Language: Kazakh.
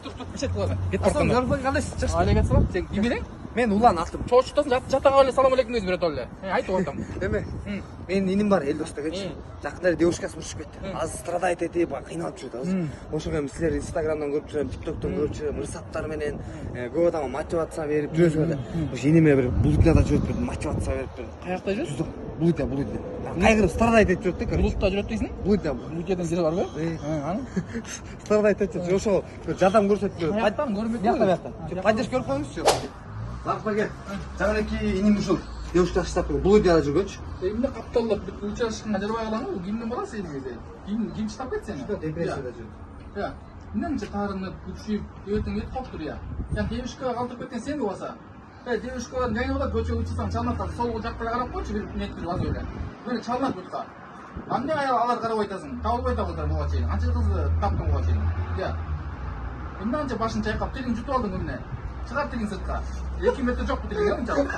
Тур, bir şey kılasın. Git Аслан, arkamdan. жарбай кандайсың? Чыкшы. Алейкумсалам. Sen kim edin? Мен Улан аттым. Çoğu çıtasın, jatağa öyle salam aleyküm özü bir öyle. Ayt ortam. Эме, менин иним бар, Элдос дегенчи. Жакында эле девушкасы урушуп кетти. Азыр страдает этип, кыйналып жүрөт азыр. Ошого эми силер Инстаграмдан көрүп жүрөм, ТикТоктон көрүп жүрөм, ырсаттар менен көп адамга мотивация берип жүрөсүңөр да. Ошо иниме бир булутнада жүрөт бир мотивация берип бир. Kayakta жүрөт? Булутна. Кайгырып страдает этип жүрөт да, короче. Bulutta жүрөт дейсің? Булутна. Bulutyadan zili var mı? Аны. Страдает этип жүрөт. Ошо жардам көрсөтүп жүрөт. Аяқтан көрмек Биякта. Поддержка көрүп коюңузчу. Лаппаге. Жагынаки иним ушул девушка штаб булутнада жүргөнчү. Эмне капталып бүт учашканга жарбай калам, бул кимден барасың эми? Ким штаб кетсең? Депрессияда жүрөт. Ya, немнче тарынып, күчүп, өтүң ет коптур я. Я девушкага калтырып кеткен сен болса. Девушкалар жайна бола көчө учсаң чалматта сол жакка карап койчу бир нет бир аз эле. Мени чалмат бутка. Андай алар карап айтасың. Табылбай табылдар буга чейин. Анча кызды таптың буга чейин. Я. Эмне анча башын чайкап, тилиң жутуп алдың эмне? Чыгар тилиң сыртка. 2 метр жок бу тилиң, эмне чалып?